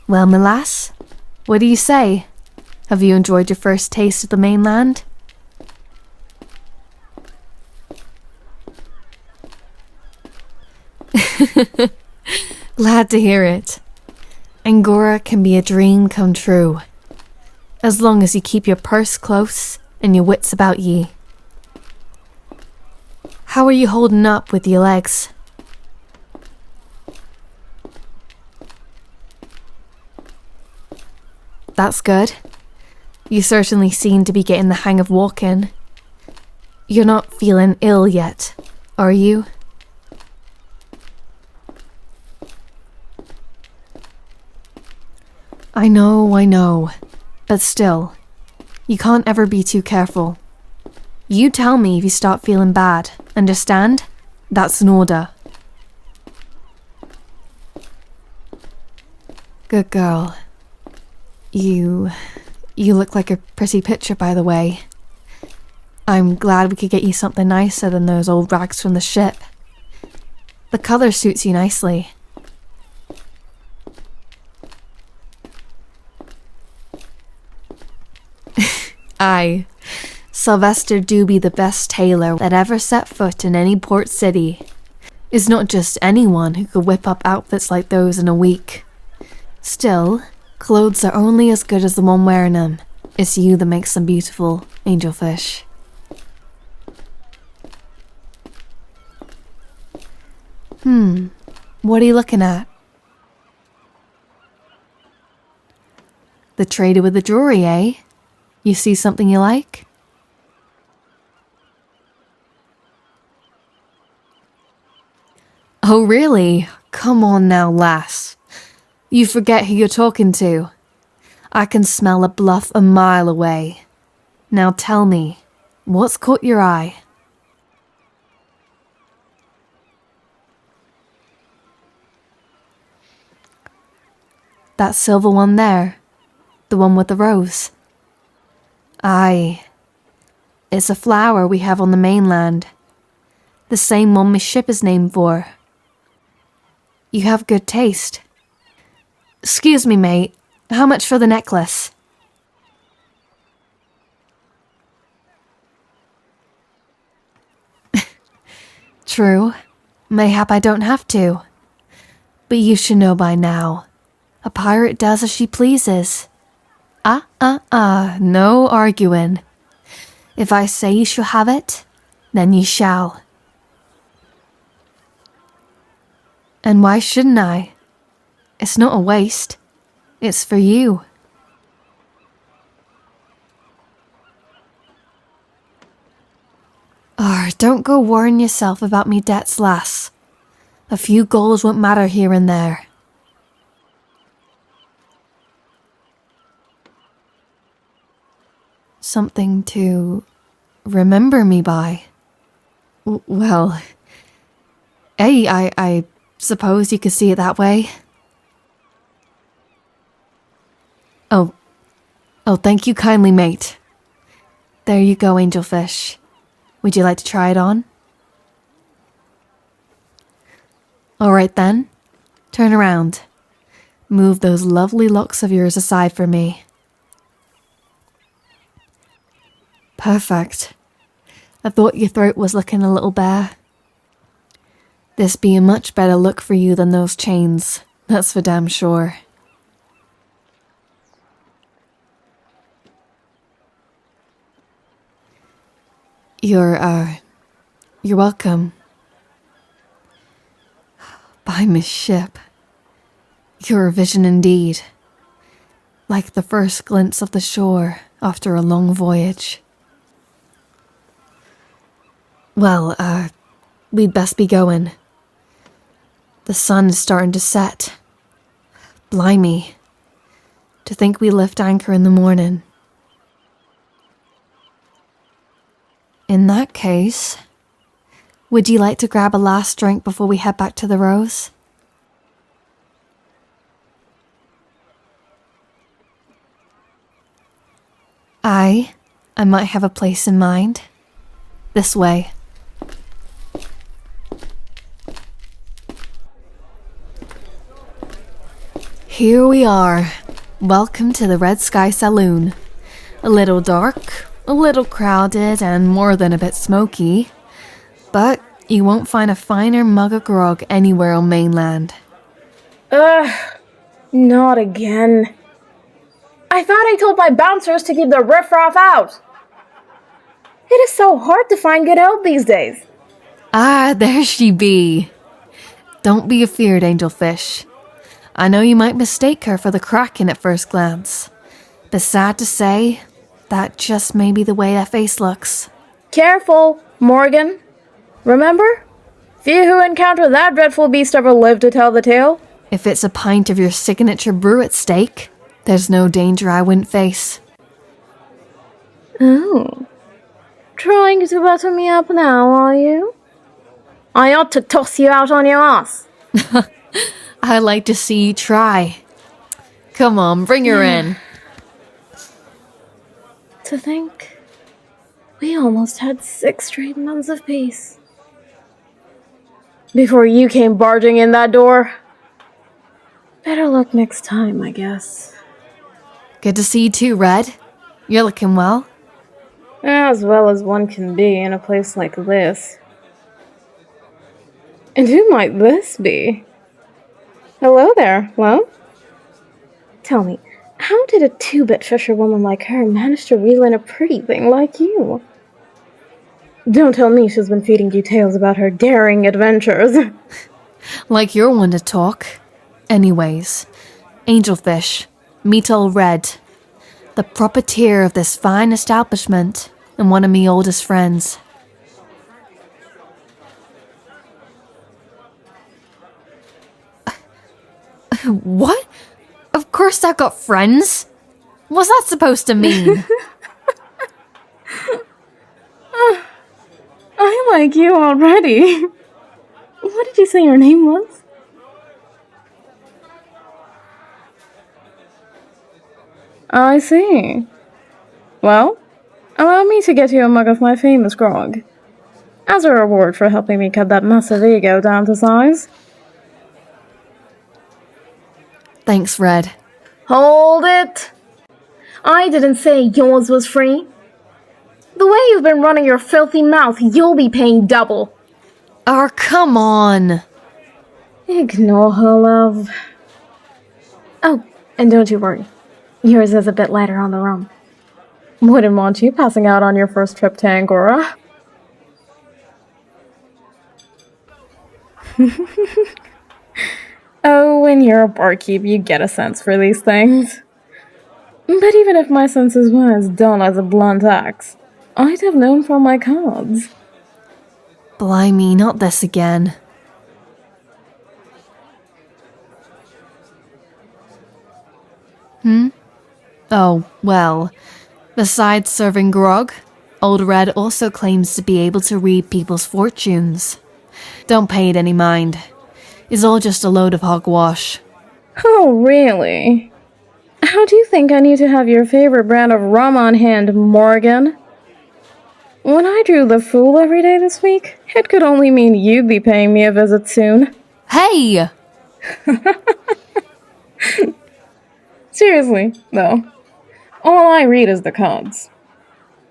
Well, my lass, what do you say? Have you enjoyed your first taste of the mainland? Glad to hear it. Angora can be a dream come true, as long as you keep your purse close and your wits about ye. How are you holding up with your legs? That's good. You certainly seem to be getting the hang of walking. You're not feeling ill yet, are you? I know, but still, you can't ever be too careful. You tell me if you start feeling bad, understand? That's an order. Good girl. You look like a pretty picture, by the way. I'm glad we could get you something nicer than those old rags from the ship. The colour suits you nicely. Aye, Sylvester do be the best tailor that ever set foot in any port city. It's not just anyone who could whip up outfits like those in a week. Still, clothes are only as good as the one wearing them. It's you that makes them beautiful, angelfish. What are you looking at? The trader with the jewelry, eh? You see something you like? Oh really? Come on now, lass. You forget who you're talking to. I can smell a bluff a mile away. Now tell me, what's caught your eye? That silver one there, the one with the rose. Aye, it's a flower we have on the mainland, the same one my ship is named for. You have good taste. Excuse me, mate, how much for the necklace? True, mayhap I don't have to, but you should know by now, a pirate does as she pleases. No arguing. If I say you shall have it, then you shall. And why shouldn't I? It's not a waste. It's for you. Don't go worrying yourself about me debts, lass. A few goals won't matter here and there. Something to remember me by. Well, I suppose you could see it that way. Oh, thank you kindly, mate. There you go, angelfish. Would you like to try it on? All right then, turn around. Move those lovely locks of yours aside for me. Perfect. I thought your throat was looking a little bare. This be a much better look for you than those chains, that's for damn sure. You're welcome. By Miss Ship. You're a vision indeed. Like the first glimpse of the shore after a long voyage. Well, we'd best be going. The sun is starting to set. Blimey. To think we lift anchor in the morning. In that case, would you like to grab a last drink before we head back to the Rose? I might have a place in mind. This way. Here we are. Welcome to the Red Sky Saloon. A little dark, a little crowded, and more than a bit smoky. But you won't find a finer mug of grog anywhere on mainland. Ugh, not again. I thought I told my bouncers to keep the riffraff out. It is so hard to find good help these days. Ah, there she be. Don't be afeard, Angelfish. I know you might mistake her for the Kraken at first glance, but sad to say, that just may be the way that face looks. Careful, Morgan. Remember? Few who encounter that dreadful beast ever live to tell the tale. If it's a pint of your signature brew at stake, there's no danger I wouldn't face. Oh. Trying to butter me up now, are you? I ought to toss you out on your ass. I like to see you try. Come on, bring her in. To think, we almost had 6 straight months of peace. Before you came barging in that door. Better luck next time, I guess. Good to see you too, Red. You're looking well. As well as one can be in a place like this. And who might this be? Hello there, love. Tell me, how did a 2-bit fisherwoman like her manage to reel in a pretty thing like you? Don't tell me she's been feeding you tales about her daring adventures. Like you're one to talk. Anyways, Angelfish, meet old Red, the proprietor of this fine establishment and one of me oldest friends. What? Of course I've got friends. What's that supposed to mean? I like you already. What did you say your name was? I see. Well, allow me to get you a mug of my famous grog, as a reward for helping me cut that massive ego down to size. Thanks, Red. Hold it! I didn't say yours was free. The way you've been running your filthy mouth, you'll be paying double. Oh, come on. Ignore her, love. Oh, and don't you worry. Yours is a bit lighter on the rum. Wouldn't want you passing out on your first trip to Angora. Oh, when you're a barkeep, you get a sense for these things. But even if my senses were as dull as a blunt axe, I'd have known from my cards. Blimey, not this again. Oh, well, besides serving grog, Old Red also claims to be able to read people's fortunes. Don't pay it any mind. It's all just a load of hogwash. Oh, really? How do you think I need to have your favorite brand of rum on hand, Morgan? When I drew the fool every day this week, it could only mean you'd be paying me a visit soon. Hey! Seriously, though. All I read is the cards.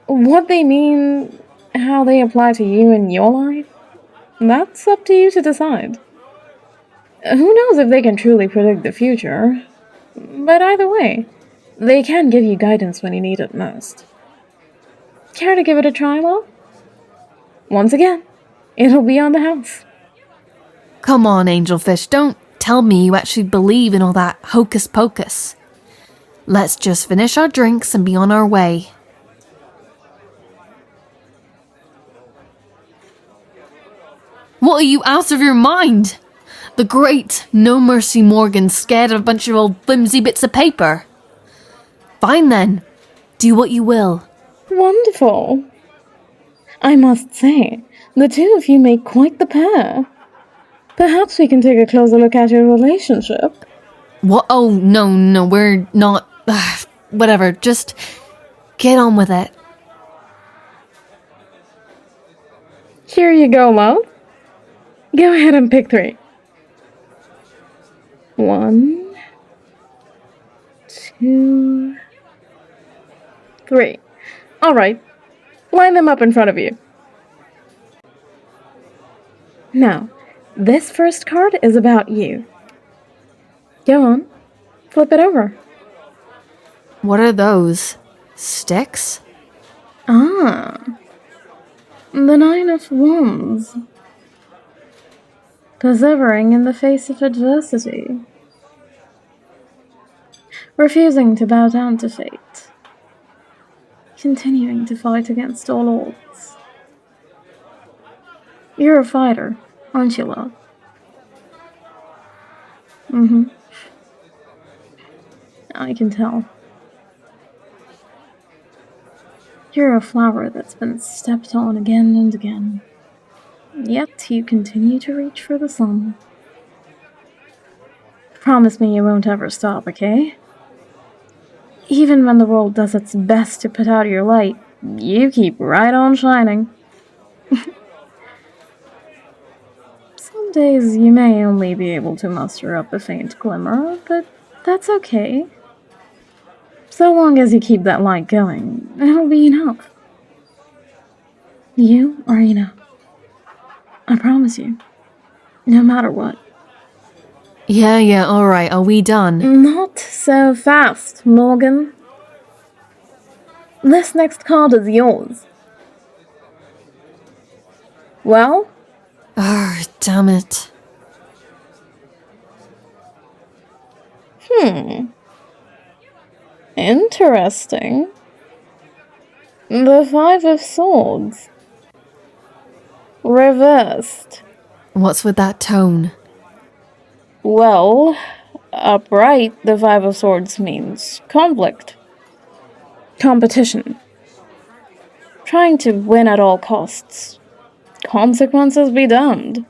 What they mean, how they apply to you in your life, that's up to you to decide. Who knows if they can truly predict the future? But either way, they can give you guidance when you need it most. Care to give it a try, love? Once again, it'll be on the house. Come on, Angelfish, don't tell me you actually believe in all that hocus pocus. Let's just finish our drinks and be on our way. What, are you out of your mind? The great No Mercy Morgan scared of a bunch of old flimsy bits of paper? Fine then, do what you will. Wonderful. I must say, the two of you make quite the pair. Perhaps we can take a closer look at your relationship. What? Oh, no, we're not... whatever, just get on with it. Here you go, love. Go ahead and pick 3. 1, 2, 3. Alright, line them up in front of you. Now, this first card is about you. Go on, flip it over. What are those? Sticks? Ah, the 9 of Wands. Persevering in the face of adversity. Refusing to bow down to fate. Continuing to fight against all odds. You're a fighter, aren't you, love? I can tell. You're a flower that's been stepped on again and again. Yet you continue to reach for the sun. Promise me you won't ever stop, okay? Even when the world does its best to put out your light, you keep right on shining. Some days you may only be able to muster up a faint glimmer, but that's okay. So long as you keep that light going, it'll be enough. You are enough. I promise you. No matter what. Yeah, alright, are we done? Not so fast, Morgan. This next card is yours. Well? Damn it. Interesting. The 5 of Swords. Reversed. What's with that tone? Well, upright, the 5 of Swords means conflict. Competition. Trying to win at all costs. Consequences be damned.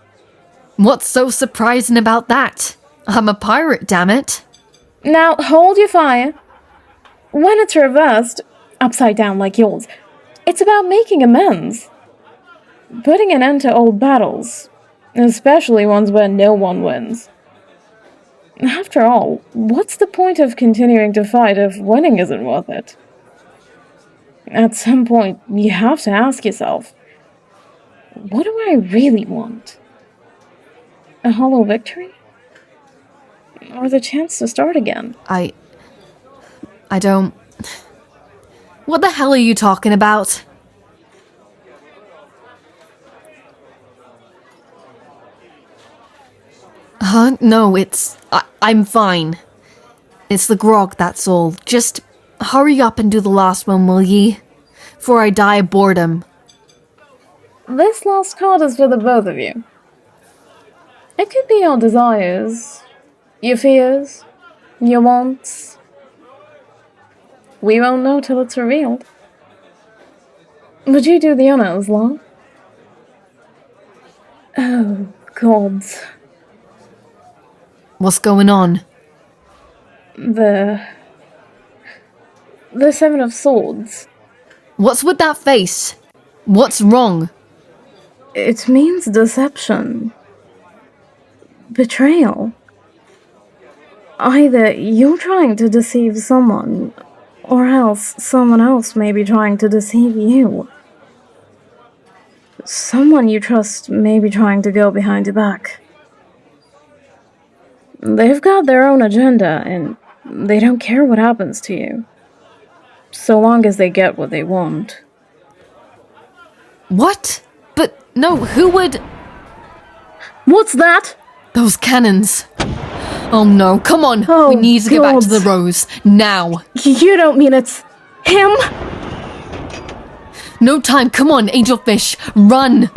What's so surprising about that? I'm a pirate, damn it. Now, hold your fire. When it's reversed, upside down like yours, it's about making amends. Putting an end to old battles, especially ones where no one wins. After all, what's the point of continuing to fight if winning isn't worth it? At some point, you have to ask yourself, what do I really want? A hollow victory? Or the chance to start again? I don't... What the hell are you talking about? Huh? No, I'm fine. It's the grog, that's all. Just hurry up and do the last one, will ye? Before I die of boredom. This last card is for the both of you. It could be your desires, your fears, your wants. We won't know till it's revealed. Would you do the honors, love? Oh, gods. What's going on? The 7 of Swords. What's with that face? What's wrong? It means deception. Betrayal. Either you're trying to deceive someone, or else someone else may be trying to deceive you. Someone you trust may be trying to go behind your back. They've got their own agenda, and they don't care what happens to you. So long as they get what they want. What? But no, who would... What's that? Those cannons. Oh no, come on. Oh, we need to get back to gods. the Rose. Now. You don't mean it's him? No time, come on, Angelfish. Run.